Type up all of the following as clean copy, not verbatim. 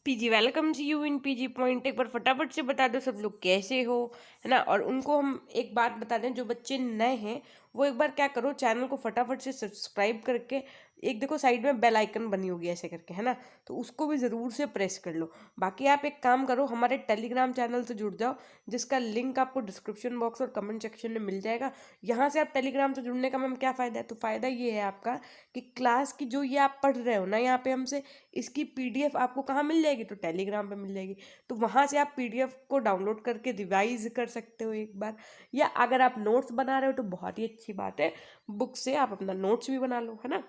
PG welcome जी you in PG point. एक बार फटाफट से बता दो सब लोग कैसे हो, है ना। और उनको हम एक बात बता दें, जो बच्चे नए हैं वो एक बार क्या करो, चैनल को फटाफट से सब्सक्राइब करके एक देखो साइड में बेल आइकन बनी होगी ऐसे करके, है ना, तो उसको भी ज़रूर से प्रेस कर लो। बाकी आप एक काम करो, हमारे टेलीग्राम चैनल से जुड़ जाओ, जिसका लिंक आपको डिस्क्रिप्शन बॉक्स और कमेंट सेक्शन में मिल जाएगा। यहाँ से आप टेलीग्राम से जुड़ने का मैम क्या फ़ायदा है, तो फ़ायदा ये है आपका कि क्लास की जो ये आप पढ़ रहे हो ना यहाँ पे हमसे, इसकी पीडीएफ आपको कहाँ मिल जाएगी, तो टेलीग्राम पे मिल जाएगी। तो वहाँ से आप पीडीएफ को डाउनलोड करके रिवाइज कर सकते हो एक बार, या अगर आप नोट्स बना रहे हो तो बहुत ही अच्छी बात है, बुक से आप अपना नोट्स भी बना लो, है ना।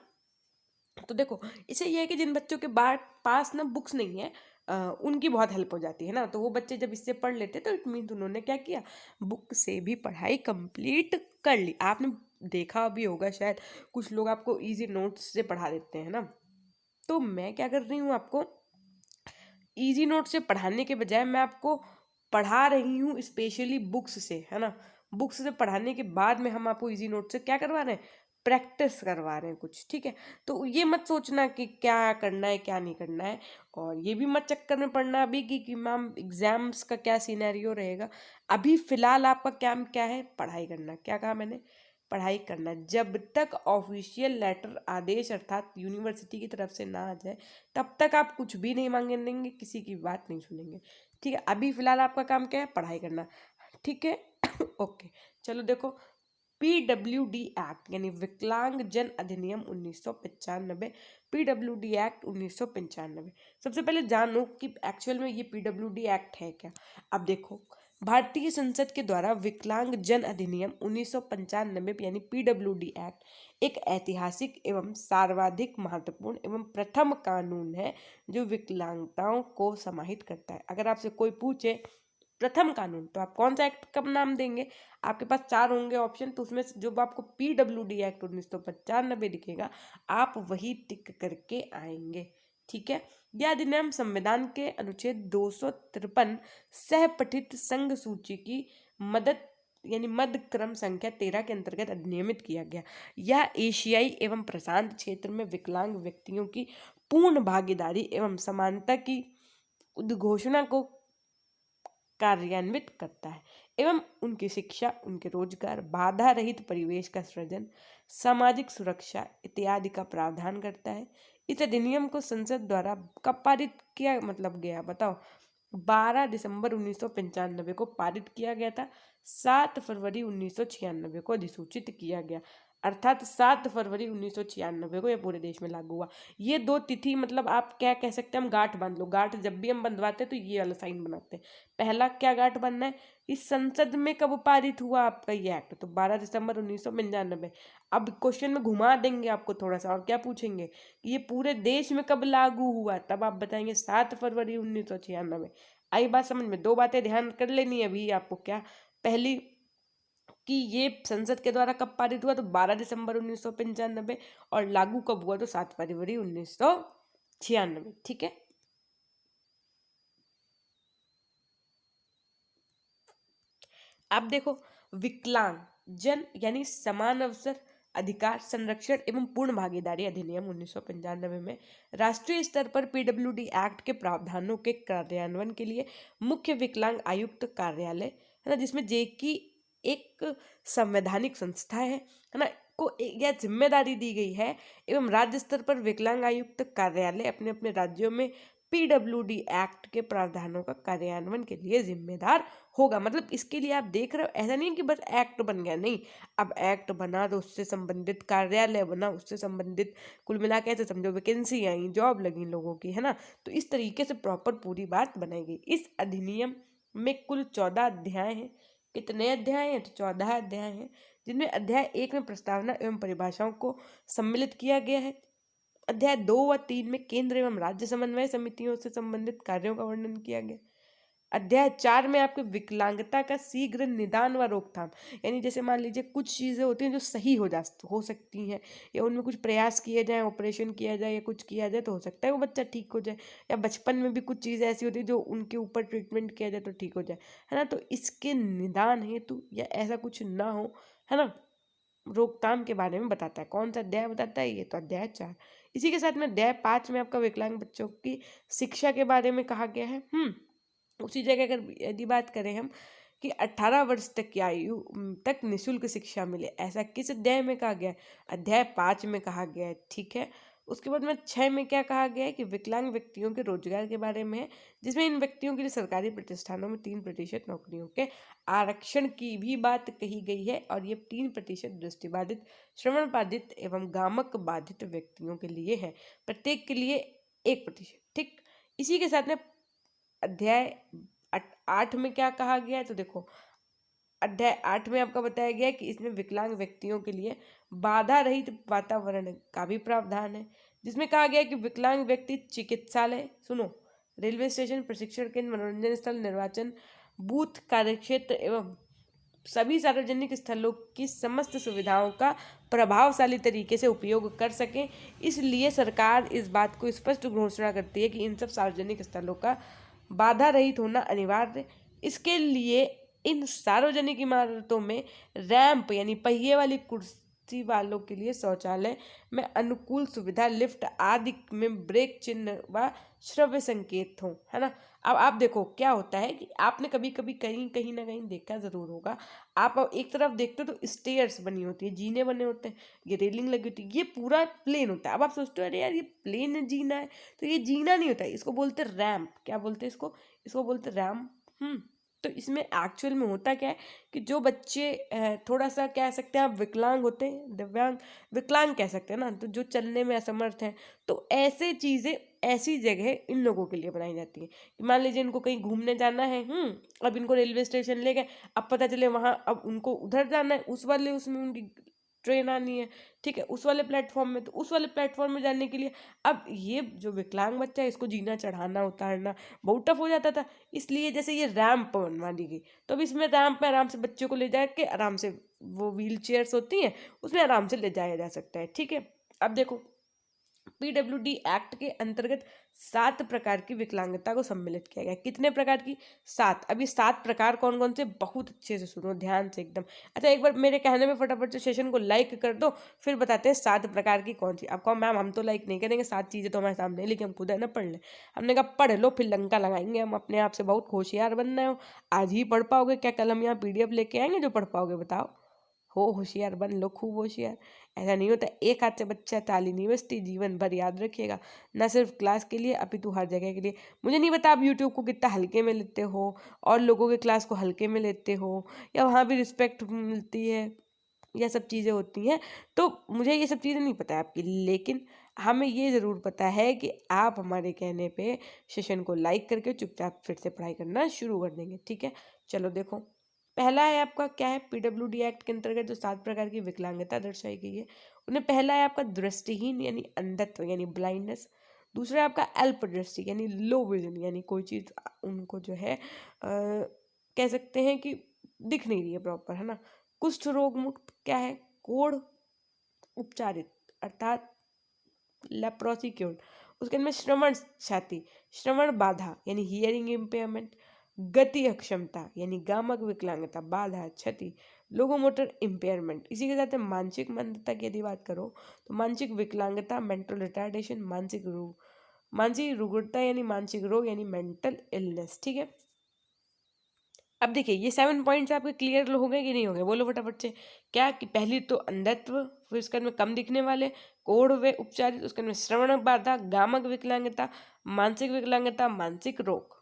तो देखो, इससे ये है कि जिन बच्चों के पास ना बुक्स नहीं है, उनकी बहुत हेल्प हो जाती है ना। तो वो बच्चे जब इससे पढ़ लेते तो इट मीन उन्होंने क्या किया, बुक से भी पढ़ाई कंप्लीट कर ली। आपने देखा भी होगा शायद, कुछ लोग आपको इजी नोट्स से पढ़ा देते हैं ना। तो मैं क्या कर रही हूँ, आपको इजी नोट से पढ़ाने के बजाय मैं आपको पढ़ा रही हूँ स्पेशली बुक्स से, है ना। बुक्स से पढ़ाने के बाद में हम आपको इजी नोट से क्या करवा रहे हैं, प्रैक्टिस करवा रहे हैं कुछ, ठीक है। तो ये मत सोचना कि क्या करना है क्या नहीं करना है, और ये भी मत चक्कर में पड़ना अभी कि मैम एग्जाम्स का क्या सिनेरियो रहेगा। अभी फिलहाल आपका काम क्या है, पढ़ाई करना। क्या कहा मैंने, पढ़ाई करना। जब तक ऑफिशियल लेटर आदेश अर्थात यूनिवर्सिटी की तरफ से ना आ जाए, तब तक आप कुछ भी नहीं मांगेंगे, किसी की बात नहीं सुनेंगे, ठीक है। अभी फिलहाल आपका काम क्या है, पढ़ाई करना, ठीक है। ओके, चलो देखो, पीडब्ल्यूडी एक्ट यानी विकलांग जन अधिनियम 1995, पीडब्ल्यूडी एक्ट 1995। सबसे पहले जानो कि एक्चुअल में ये पीडब्ल्यूडी एक्ट है क्या। अब देखो, भारतीय संसद के द्वारा विकलांग जन अधिनियम 1995 यानी पीडब्ल्यूडी एक्ट एक ऐतिहासिक एवं सर्वाधिक महत्वपूर्ण एवं प्रथम कानून है जो विकलांगताओं को समाहित करता है। अगर आपसे कोई पूछे प्रथम कानून, तो आप कौन सा एक्ट का नाम देंगे। आपके पास चार होंगे ऑप्शन, तो उसमें जो आपको पीडब्ल्यूडी एक्ट 1995 दिखेगा, आप वही टिक करके आएंगे, ठीक है। यह अधिनियम संविधान के अनुच्छेद 253 सह पठित संघ सूची की मदद यानी मध्य क्रम संख्या 13 के अंतर्गत अधिनियमित किया गया। यह एशियाई एवं प्रशांत क्षेत्र में विकलांग व्यक्तियों की पूर्ण भागीदारी एवं समानता की उद्घोषणा को कार्यान्वित करता है एवं उनकी शिक्षा, उनके रोजगार, बाधा रहित परिवेश का सृजन, सामाजिक सुरक्षा इत्यादि का प्रावधान करता है। इस अधिनियम को संसद द्वारा कब पारित किया मतलब गया, बताओ। 12 दिसंबर 1995 को पारित किया गया था। 7 फरवरी 1996 को अधिसूचित किया गया, अर्थात 7 फरवरी 1996 को यह पूरे देश में लागू हुआ। ये दो तिथि मतलब आप क्या कह सकते हैं, हम गांठ बांध लो। गांठ जब भी हम बंधवाते हैं तो ये वाला साइन बनाते हैं। पहला क्या गांठ बांधना है, इस संसद में कब पारित हुआ आपका ये एक्ट, तो 12 दिसंबर 1995। अब क्वेश्चन में घुमा देंगे आपको थोड़ा सा, और क्या पूछेंगे, ये पूरे देश में कब लागू हुआ, तब आप बताएंगे 7 फरवरी 1996। आई बात समझ में। दो बातें ध्यान कर लेनी है अभी आपको। क्या, पहली कि ये संसद के द्वारा कब पारित हुआ, तो 12 दिसंबर 1995, और लागू कब हुआ, तो 7 फरवरी 1996, ठीक है। अब देखो, विकलांग जन यानी समान अवसर अधिकार संरक्षण एवं पूर्ण भागीदारी अधिनियम 1995 में राष्ट्रीय स्तर पर पीडब्ल्यूडी एक्ट के प्रावधानों के कार्यान्वयन के लिए मुख्य विकलांग आयुक्त कार्यालय, है ना, जिसमें जेकी एक संवैधानिक संस्था है ना, को यह जिम्मेदारी दी गई है, एवं राज्य स्तर पर विकलांग आयुक्त कार्यालय अपने अपने राज्यों में पीडब्ल्यूडी एक्ट के प्रावधानों का कार्यान्वयन के लिए जिम्मेदार होगा। मतलब इसके लिए आप देख रहे हो, ऐसा नहीं कि बस एक्ट बन गया, नहीं। अब एक्ट बना तो उससे संबंधित कार्यालय बना, उससे संबंधित कुल मिला के ऐसे समझो वैकेंसी आई, जॉब लगी लोगों की, है ना। तो इस तरीके से प्रॉपर पूरी बात बनाई गई। इस अधिनियम में कुल 14 अध्याय हैं। कितने अध्याय हैं, तो 14 अध्याय हैं, जिनमें अध्याय 1 में प्रस्तावना एवं परिभाषाओं को सम्मिलित किया गया है। अध्याय 2 व 3 में केंद्र एवं राज्य समन्वय समितियों से संबंधित कार्यों का वर्णन किया गया। अध्याय 4 में आपके विकलांगता का शीघ्र निदान व रोकथाम, यानी जैसे मान लीजिए कुछ चीज़ें होती हैं जो सही हो सकती हैं, या उनमें कुछ प्रयास किए जाए, ऑपरेशन किया जाए, या कुछ किया जाए तो हो सकता है वो बच्चा ठीक हो जाए, या बचपन में भी कुछ चीज़ें ऐसी होती है जो उनके ऊपर ट्रीटमेंट किया जाए तो ठीक हो जाए, है ना। तो इसके निदान हेतु या ऐसा कुछ ना हो, है ना, रोकथाम के बारे में बताता है। कौन सा अध्याय बताता है, ये तो अध्याय 4। इसी के साथ में अध्याय 5 में आपका विकलांग बच्चों की शिक्षा के बारे में कहा गया है। उसी जगह अगर यदि बात करें हम कि 18 वर्ष तक की आयु तक निःशुल्क शिक्षा मिले, ऐसा किस अध्याय में कहा गया है? अध्याय 5 में कहा गया है, ठीक है। उसके बाद में 6 में क्या कहा गया है कि विकलांग व्यक्तियों के रोजगार के बारे में है, जिसमें इन व्यक्तियों के लिए सरकारी प्रतिष्ठानों में 3% नौकरियों के आरक्षण की भी बात कही गई है, और ये 3% दृष्टिबाधित, श्रवण बाधित एवं गामक बाधित व्यक्तियों के लिए है, प्रत्येक के लिए 1%, ठीक। इसी के साथ में अध्याय 8 में क्या कहा गया है, तो देखो अध्याय 8 में आपका बताया गया है कि इसमें विकलांग व्यक्तियों के लिए बाधा रहित वातावरण का भी प्रावधान है, जिसमें कहा गया है कि विकलांग व्यक्ति चिकित्सालय, सुनो, रेलवे स्टेशन, प्रशिक्षण केंद्र, मनोरंजन स्थल, निर्वाचन बूथ, कार्यक्षेत्र एवं सभी सार्वजनिक स्थलों की समस्त सुविधाओं का प्रभावशाली तरीके से उपयोग कर सकें। इसलिए सरकार इस बात को स्पष्ट घोषणा करती है कि इन सब सार्वजनिक स्थलों का बाधा रहित होना अनिवार्य। इसके लिए इन सार्वजनिक इमारतों में रैंप यानी पहिए वाली कुर्सी वालों के लिए शौचालय में अनुकूल सुविधा, लिफ्ट आदि में ब्रेक चिन्ह व श्रव्य संकेत हो, है ना। अब आप देखो क्या होता है कि आपने कभी कभी कहीं कहीं ना कहीं देखा जरूर होगा, आप अब एक तरफ देखते हो तो स्टेयर्स बनी होती है, जीने बने होते हैं, ये रेलिंग लगी होती है, ये पूरा प्लेन होता है। अब आप सोचते हो अरे यार ये प्लेन जीना है, तो ये जीना नहीं होता है, इसको बोलते रैम्प। क्या बोलते हैं इसको? इसको बोलते रैम्प। तो इसमें एक्चुअल में होता क्या है कि जो बच्चे थोड़ा सा कह सकते हैं आप विकलांग होते हैं, दिव्यांग, विकलांग कह सकते हैं ना, तो जो चलने में असमर्थ हैं, तो ऐसे चीज़ें, ऐसी जगह इन लोगों के लिए बनाई जाती है कि मान लीजिए इनको कहीं घूमने जाना है, अब इनको रेलवे स्टेशन ले गए, अब पता चले वहाँ अब उनको उधर जाना है, उस वाले उसमें उनकी ट्रेन आनी है, ठीक है, उस वाले प्लेटफॉर्म में, तो उस वाले प्लेटफॉर्म में जाने के लिए अब ये जो विकलांग बच्चा है इसको जीना चढ़ाना उतारना बहुत टफ हो जाता था। इसलिए जैसे ये रैंप बनवा दी गई, तो अब इसमें रैंप में आराम से बच्चों को ले जाके आराम से, वो व्हील चेयर्स होती हैं उसमें आराम से ले जाया जा सकता है, ठीक है। अब देखो पीडब्ल्यूडी एक्ट के अंतर्गत 7 प्रकार की विकलांगता को सम्मिलित किया गया। कितने प्रकार की? 7। अभी 7 प्रकार कौन कौन से, बहुत अच्छे से सुनो ध्यान से एकदम। अच्छा एक बार मेरे कहने में फटाफट से सेशन को लाइक कर दो, फिर बताते हैं 7 प्रकार की कौन सी। आप कहो मैम हम तो लाइक नहीं करेंगे, 7 चीज़ें तो हमारे सामने, लेकिन हम खुद है ना पढ़ लें। हमने कहा पढ़ लो फिर लंका लगाएंगे, हम अपने आप से बहुत होशियार बन रहे हो। आज ही पढ़ पाओगे क्या? कल हम यहाँ पीडीएफ लेके आएंगे जो पढ़ पाओगे? बताओ। हो होशियार, बन लो खूब होशियार। ऐसा नहीं होता, एक हाथ से बच्चा ताली नहीं बजती, जीवन भर याद रखिएगा, ना सिर्फ क्लास के लिए अपितु हर जगह के लिए। मुझे नहीं पता आप यूट्यूब को कितना हल्के में लेते हो और लोगों के क्लास को हल्के में लेते हो, या वहाँ भी रिस्पेक्ट मिलती है, यह सब चीज़ें होती हैं, तो मुझे ये सब चीज़ें नहीं पता है आपकी, लेकिन हमें ये ज़रूर पता है कि आप हमारे कहने पे सेशन को लाइक करके चुपचाप फिर से पढ़ाई करना शुरू कर देंगे, ठीक है। चलो देखो, पहला है आपका क्या है, पीडब्ल्यूडी एक्ट के अंतर्गत जो 7 प्रकार की विकलांगता दर्शाई गई है उन्हें, पहला है आपका दृष्टिहीन यानी अंधत्व यानी ब्लाइंडनेस। दूसरा है आपका अल्प दृष्टि यानी लो विजन, यानी कोई चीज़ उनको जो है कह सकते हैं कि दिख नहीं रही है प्रॉपर, है ना। कुष्ठ रोग मुक्त क्या है, कोढ़ उपचारित अर्थात लेप्रोसी क्योर्ड। उसके अंदर श्रवण क्षति, श्रवण बाधा यानी हियरिंग इम्पेयरमेंट, गति अक्षमता यानी गामक विकलांगता, बाधा, क्षति, लोकोमोटर इम्पेयरमेंट। इसी के साथ मानसिक मंदता की यदि बात करो तो मानसिक विकलांगता, मेंटल रिटार्डेशन, मानसिक रुग्णता यानी मानसिक रोग यानी मेंटल इलनेस, ठीक है। अब देखिए ये 7 पॉइंट्स आपके क्लियर हो गए कि नहीं हो गए? बोलो फटाफट से। क्या कि पहली तो अंधत्व, फिर उसके में कम दिखने वाले, कोढ़ व उपचारित, उसके में श्रवण बाधा, गामक विकलांगता, मानसिक विकलांगता, मानसिक रोग।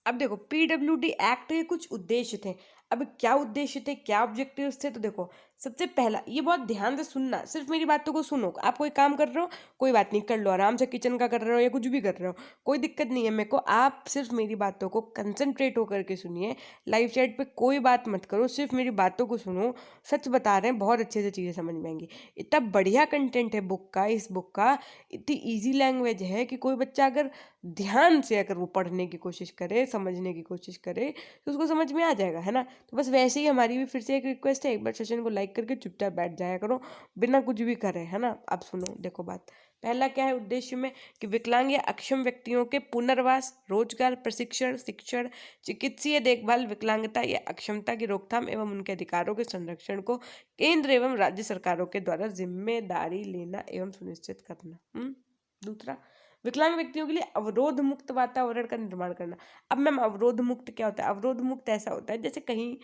अब देखो पीडब्ल्यूडी एक्ट के कुछ उद्देश्य थे। अब क्या उद्देश्य थे, क्या ऑब्जेक्टिव्स थे, तो देखो सबसे पहला, ये बहुत ध्यान से सुनना, सिर्फ मेरी बातों को सुनो। आप कोई काम कर रहे हो, कोई बात नहीं, कर लो आराम से, किचन का कर रहे हो या कुछ भी कर रहे हो, कोई दिक्कत नहीं है मेरे को, आप सिर्फ मेरी बातों को कंसंट्रेट होकर के सुनिए। लाइव चैट पे कोई बात मत करो, सिर्फ मेरी बातों को सुनो। सच बता रहे हैं, बहुत अच्छे से चीज़ें समझ में आएंगी। इतना बढ़िया कंटेंट है बुक का, इस बुक का इतनी ईजी लैंग्वेज है कि कोई बच्चा अगर ध्यान से अगर वो पढ़ने की कोशिश करे, समझने की कोशिश करे, तो उसको समझ में आ जाएगा, है ना। तो बस वैसे ही हमारी भी फिर से एक रिक्वेस्ट है, एक बार सेशन को लाइक लाइक करके चुपचाप बैठ जाया करो बिना कुछ भी करे, है ना। अब सुनो, देखो बात। पहला क्या है उद्देश्य में कि विकलांग या अक्षम व्यक्तियों के पुनर्वास, रोजगार, प्रशिक्षण, शिक्षण, चिकित्सीय देखभाल, विकलांगता या अक्षमता की रोकथाम एवं उनके अधिकारों के संरक्षण को केंद्र एवं राज्य सरकारों के द्वारा जिम्मेदारी लेना एवं सुनिश्चित करना। दूसरा, विकलांग व्यक्तियों के लिए अवरोध मुक्त वातावरण का निर्माण करना। अब मैम अवरोध मुक्त क्या होता है? अवरोध मुक्त ऐसा होता है जैसे कहीं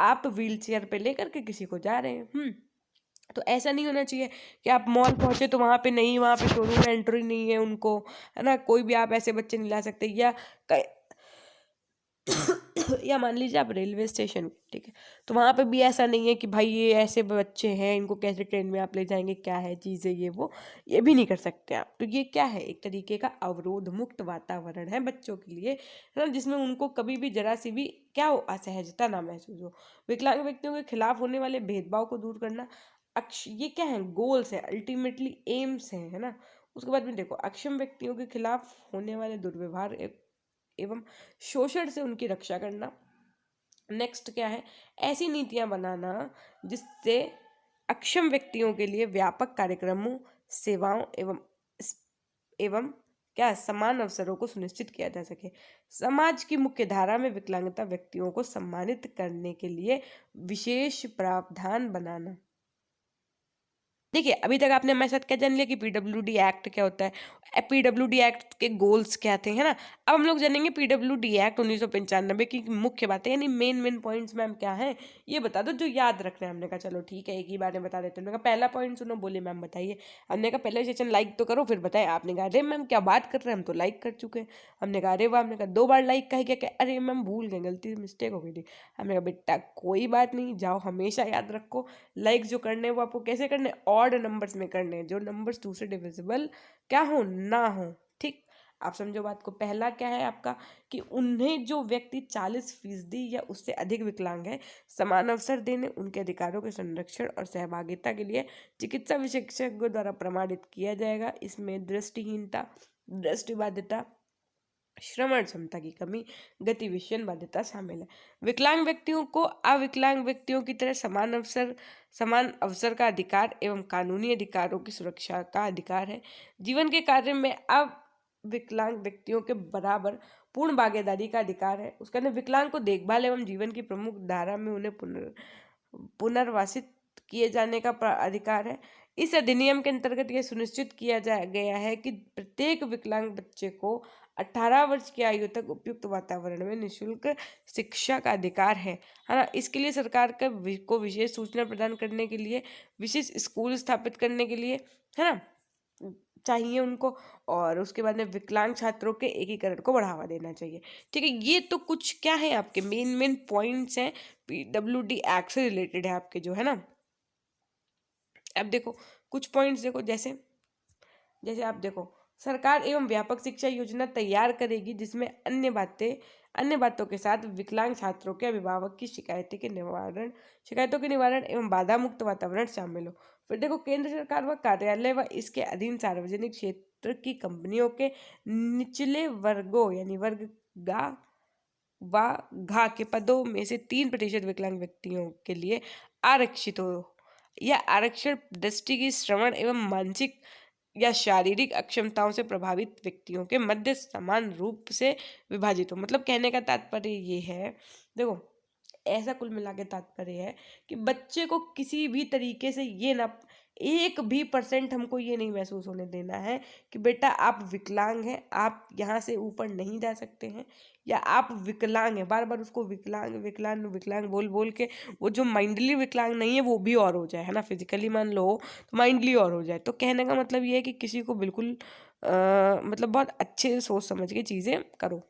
आप व्हील चेयर पे लेकर के किसी को जा रहे हैं, तो ऐसा नहीं होना चाहिए कि आप मॉल पहुंचे तो वहां पे नहीं, वहां पे शोरूम एंट्री नहीं है उनको, है ना। कोई भी आप ऐसे बच्चे नहीं ला सकते, या या मान लीजिए आप रेलवे स्टेशन, ठीक है, तो वहां पे भी ऐसा नहीं है कि भाई ये ऐसे बच्चे हैं, इनको कैसे ट्रेन में आप ले जाएंगे, क्या है चीज़ें ये वो, ये भी नहीं कर सकते आप। तो ये क्या है? एक तरीके का अवरोध मुक्त वातावरण है बच्चों के लिए, है ना, जिसमें उनको कभी भी जरा सी भी क्या हो, असहजता ना महसूस हो। विकलांग व्यक्तियों के खिलाफ होने वाले भेदभाव को दूर करना, ये क्या है? गोल्स है, अल्टीमेटली एम्स है ना। उसके बाद में देखो, अक्षम व्यक्तियों के खिलाफ होने वाले दुर्व्यवहार एवं शोषण से उनकी रक्षा करना। नेक्स्ट क्या है? ऐसी नीतियां बनाना जिससे अक्षम व्यक्तियों के लिए व्यापक कार्यक्रमों, सेवाओं एवं क्या समान अवसरों को सुनिश्चित किया जा सके। समाज की मुख्य धारा में विकलांगता व्यक्तियों को सम्मानित करने के लिए विशेष प्रावधान बनाना। देखिए, अभी तक आपने हमारे साथ क्या जान लिया कि पीडब्ल्यूडी एक्ट क्या होता है, पीडब्ल्यूडी एक्ट के गोल्स क्या थे, है ना। अब हम लोग जानेंगे पीडब्ल्यूडी एक्ट 1995 की मुख्य बातें, यानी मेन पॉइंट्स मैम क्या है ये बता दो जो याद रखना है। हमने कहा चलो ठीक है, एक ही बार में बता देते हैं। हमने कहा पहला पॉइंट सुनो, बोले मैम बताइए। हमने कहा पहले सेशन लाइक तो करो फिर बताए। आपने कहा अरे मैम क्या बात कर रहे हैं, हम तो लाइक कर चुके हैं। हमने कहा अरे वाह। हमने कहा 2 बार लाइक का है क्या? अरे मैम भूल गए, गलती मिस्टेक हो गई थी। हमने कहा बेटा कोई बात नहीं, जाओ, हमेशा याद रखो लाइक जो करने हैं वो आपको कैसे करने, ऑड नंबर्स में करने हैं, जो नंबर्स दूसरे डिविजिबल क्या हो ना हो, ठीक। आप समझो बात को। पहला क्या है आपका कि उन्हें जो व्यक्ति 40% या उससे अधिक विकलांग है, समान अवसर देने, उनके अधिकारों के संरक्षण और सहभागिता के लिए चिकित्सा विशेषज्ञों द्वारा प्रमाणित किया जाएगा। इसमें दृष्टिहीनता, दृष्टिबाधिता, श्रवण क्षमता की कमी, गतिविषयन बाध्यता शामिल है। विकलांग व्यक्तियों को अविकलांग व्यक्तियों की तरह समान अवसर का अधिकार एवं कानूनी अधिकारों की सुरक्षा का अधिकार है। जीवन के कार्य में अविकलांग व्यक्तियों के बराबर पूर्ण भागीदारी का अधिकार है। उसका विकलांग को देखभाल एवं जीवन की प्रमुख धारा में उन्हें पुनर्वासित किए जाने का अधिकार है। इस अधिनियम के अंतर्गत यह सुनिश्चित किया गया है कि प्रत्येक विकलांग बच्चे को 18 वर्ष की आयु तक उपयुक्त वातावरण में निःशुल्क शिक्षा का अधिकार है ना। इसके लिए सरकार को विशेष सूचना प्रदान करने के लिए, विशेष स्कूल स्थापित करने के लिए, है ना, चाहिए उनको। और उसके बाद में विकलांग छात्रों के एकीकरण को बढ़ावा देना चाहिए, ठीक है। ये तो कुछ क्या है आपके मेन पॉइंट्स हैं, पीडब्ल्यूडी एक्ट से रिलेटेड है आपके, जो है ना। अब देखो कुछ पॉइंट्स देखो, जैसे जैसे आप देखो, सरकार एवं व्यापक शिक्षा योजना तैयार करेगी जिसमें अन्य बातों के साथ विकलांग छात्रों के अभिभावक की शिकायतों के निवारण एवं बाधा मुक्त वातावरण शामिल हो। फिर देखो, केंद्र सरकार व कार्यालय व इसके अधीन सार्वजनिक क्षेत्र की कंपनियों के निचले वर्गों यानी वर्ग गा व घा के पदों में से 3% विकलांग व्यक्तियों के लिए आरक्षित हो। यह आरक्षण दृष्टि की, श्रवण एवं मानसिक या शारीरिक अक्षमताओं से प्रभावित व्यक्तियों के मध्य समान रूप से विभाजित हो। मतलब कहने का तात्पर्य ये है, देखो ऐसा कुल मिला के तात्पर्य है कि बच्चे को किसी भी तरीके से ये ना 1% हमको ये नहीं महसूस होने देना है कि बेटा आप विकलांग हैं, आप यहाँ से ऊपर नहीं जा सकते हैं, या आप विकलांग हैं। बार बार उसको विकलांग विकलांग विकलांग बोल बोल के वो जो माइंडली विकलांग नहीं है वो भी और हो जाए, है ना। फिजिकली मान लो तो माइंडली और हो जाए। तो कहने का मतलब ये है कि किसी को बिल्कुल मतलब बहुत अच्छे से सोच समझ के चीज़ें करो।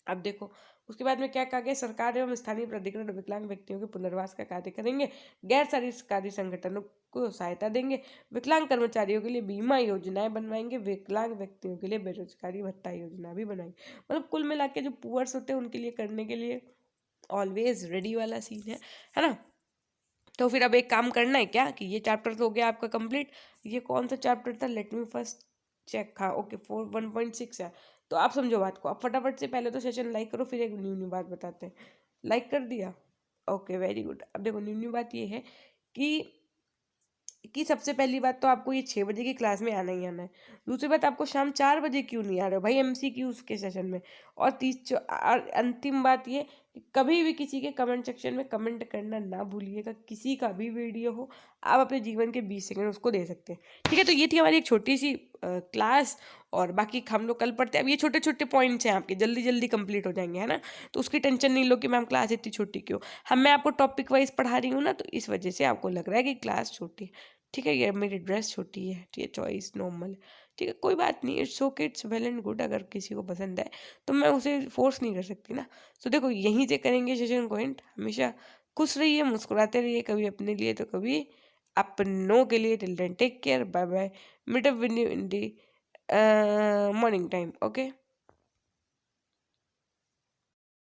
अब देखो उसके बाद में क्या कहा गया, सरकार एवं स्थानीय प्राधिकरण विकलांग व्यक्तियों के पुनर्वास का कार्य करेंगे, गैर सरकारी संगठनों को सहायता देंगे, विकलांग कर्मचारियों के लिए बीमा योजनाएं बनवाएंगे, विकलांग व्यक्तियों के लिए बेरोजगारी भत्ता योजना भी बनाएंगे। मतलब कुल मिला के जो पुअर्स होते हैं उनके लिए करने के लिए ऑलवेज रेडी वाला सीन है ना। तो फिर अब एक काम करना है क्या कि ये चैप्टर तो हो गया आपका कंप्लीट। ये कौन सा चैप्टर था, लेट मी फर्स्ट चेक। हाँ ओके, 1.6 है। तो आप समझो बात को, आप फटाफट से पहले तो सेशन लाइक करो, फिर एक न्यू न्यू बात बताते हैं। लाइक कर दिया? Okay, very good. अब देखो न्यू बात ये है कि सबसे पहली बात तो आपको ये 6 बजे की क्लास में आना ही आना है। दूसरी बात, आपको शाम 4 बजे क्यों नहीं आ रहे हो भाई एमसीक्यूज़ के सेशन में। और अंतिम बात ये कि कभी भी किसी के कमेंट सेक्शन में कमेंट करना ना भूलिएगा। किसी का भी वीडियो हो, आप अपने जीवन के 20 सेकंड उसको दे सकते हैं। ठीक है, तो ये थी हमारी एक छोटी-सी क्लास। और बाकी हम लोग कल पढ़ते हैं। अब ये छोटे-छोटे पॉइंट्स हैं आपके, जल्दी-जल्दी कंप्लीट हो जाएँगे, है ना? तो उसकी टेंशन नहीं लो कि मैम क्लास इतनी छोटी क्यों? मैं आपको टॉपिक वाइज़ पढ़ा रही हूँ ना, तो इस वजह से आपको लग रहा है कि क्लास छोटी है। ठीक है, ये मेरी ड्रेस छोटी है, ठीक है, चॉइस नॉर्मल है, ठीक है, कोई बात नहीं, it's okay, it's well and good. अगर किसी को पसंद है तो मैं उसे फोर्स नहीं कर सकती ना। तो देखो यहीं से करेंगे सेशन को एंड। हमेशा खुश रहिए, मुस्कुराते रहिए, कभी अपने लिए तो कभी अपनों के लिए। Till then take care, bye bye, meet up with you in the morning time, okay.